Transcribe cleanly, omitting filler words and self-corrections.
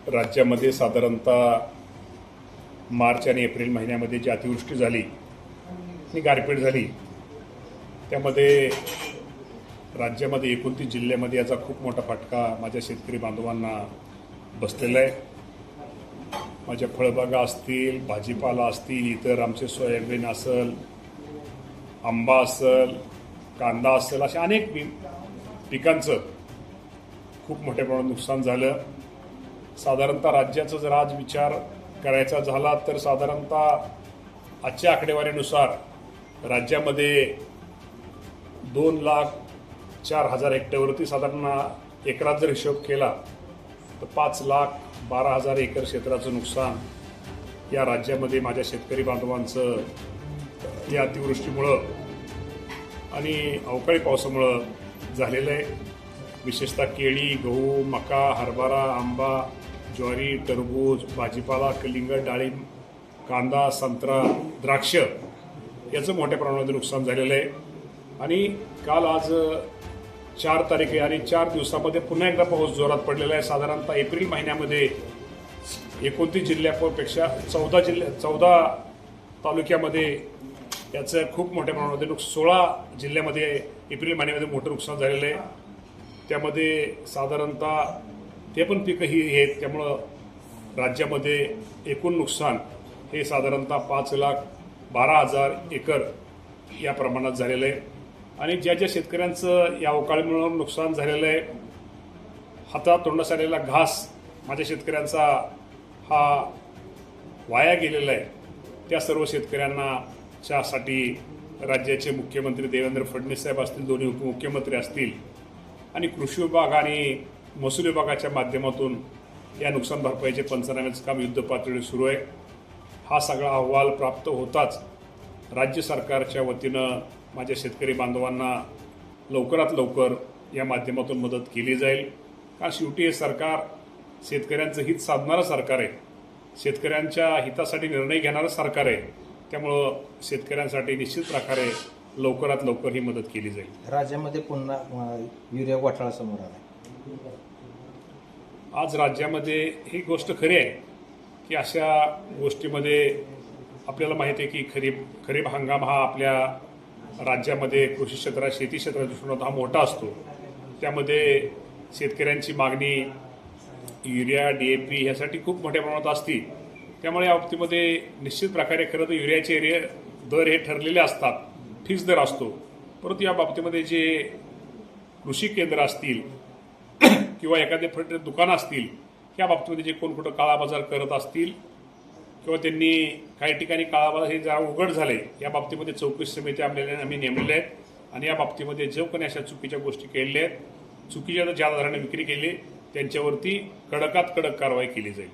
राज्यामध्ये साधारणतः मार्च आणि एप्रिल महिन्यामध्ये जी अतिवृष्टी झाली आणि गारपीट झाली त्यामध्ये राज्यामध्ये 29 जिल्ह्यामध्ये याचा खूप मोठा फटका माझ्या शेतकरी बांधवांना बसलेला आहे। माझ्या फळबागा असतील, भाजीपाला असतील, इतर आमचे सोयाबीन असेल, आंबा असेल, कांदा असेल, अशा अनेक पिकांचं खूप मोठ्या प्रमाणात नुकसान झालं। साधारणतः राज्याचा जर आज विचार करायचा झाला तर साधारणतः आजच्या आकडेवारीनुसार राज्यामध्ये 2,04,000 हेक्टरवरती साधारण एकरात जर हिशोब केला तर 5,12,000 एकर क्षेत्राचं नुकसान या राज्यामध्ये माझ्या शेतकरी बांधवांचं या अतिवृष्टीमुळं आणि अवकाळी पावसामुळं झालेलं आहे। विशेषतः केळी, गहू, मका, हरभरा, आंबा, ज्वारी, टरबूज, भाजीपाला, कलिंगड, डाळिंब, कांदा, संत्रा, द्राक्ष याचं मोठ्या प्रमाणामध्ये नुकसान झालेलं आहे। आणि काल आज 4 तारीख आहे आणि 4 दिवसामध्ये पुन्हा एकदा पाऊस जोरात पडलेला आहे। साधारणतः एप्रिल महिन्यामध्ये 29 जिल्ह्यापेक्षा 14 तालुक्यामध्ये याचं खूप मोठ्या प्रमाणामध्ये 16 जिल्ह्यामध्ये एप्रिल महिन्यामध्ये मोठं नुकसान झालेलं आहे। त्यामध्ये साधारणतः ते पण पिकं ही आहेत, त्यामुळं राज्यामध्ये एकूण नुकसान हे साधारणतः 5,12,000 एकर या प्रमाणात झालेलं आहे। आणि ज्या ज्या शेतकऱ्यांचं या अवकाळीमुळे नुकसान झालेलं आहे, हातातोंडास आलेला घास माझ्या शेतकऱ्यांचा हा वाया गेलेला आहे, त्या सर्व शेतकऱ्यांना साठी राज्याचे मुख्यमंत्री देवेंद्र फडणवीस साहेब असतील, दोन्ही उपमुख्यमंत्री असतील आणि कृषी विभाग आणि महसूल विभागाच्या माध्यमातून या नुकसान भरपाईचे पंचनाम्याचं काम युद्धपातळीवर सुरू आहे। हा सगळा अहवाल प्राप्त होताच राज्य सरकारच्या वतीनं माझ्या शेतकरी बांधवांना लवकरात लवकर या माध्यमातून मदत केली जाईल। कारण शेवटी हे सरकार शेतकऱ्यांचं हित साधणारं सरकार आहे, शेतकऱ्यांच्या हितासाठी निर्णय घेणारं सरकार आहे, त्यामुळं शेतकऱ्यांसाठी निश्चित प्रकारे लवकरात लवकर ही मदत केली जाईल। राज्यामध्ये पुन्हा युरिया घोटाळा समोर आला। आज राज्यामध्ये ही गोष्ट खरी आहे की अशा गोष्टीमध्ये आपल्याला माहिती आहे की खरीप हंगाम हा आपल्या राज्यामध्ये कृषी क्षेत्रात, शेती क्षेत्राच्या दृष्टीने हा मोठा असतो। त्यामध्ये शेतकऱ्यांची मागणी युरिया, DAP ह्यासाठी खूप मोठ्या प्रमाणात असते। त्यामुळे या बाबतीमध्ये निश्चित प्रकारे खरं तर युरियाचे दर हे ठरलेले असतात, फिक्स दर असतो, परंतु या बाबतीमध्ये जे कृषी केंद्र असतील किंवा एखादे दुकानं असतील, या बाबतीमध्ये जे कोण कुठं काळाबाजार करत असतील किंवा त्यांनी काही ठिकाणी काळाबाजार हे जरा उघड झाले, या बाबतीमध्ये चौकशी समिती आम्ही नेमलेल्या आहेत आणि या बाबतीमध्ये जो कोणी अशा चुकीच्या गोष्टी केलेल्या आहेत, चुकीच्या ज्या आधाराने विक्री केली, त्यांच्यावरती कडकात कडक कारवाई केली जाईल।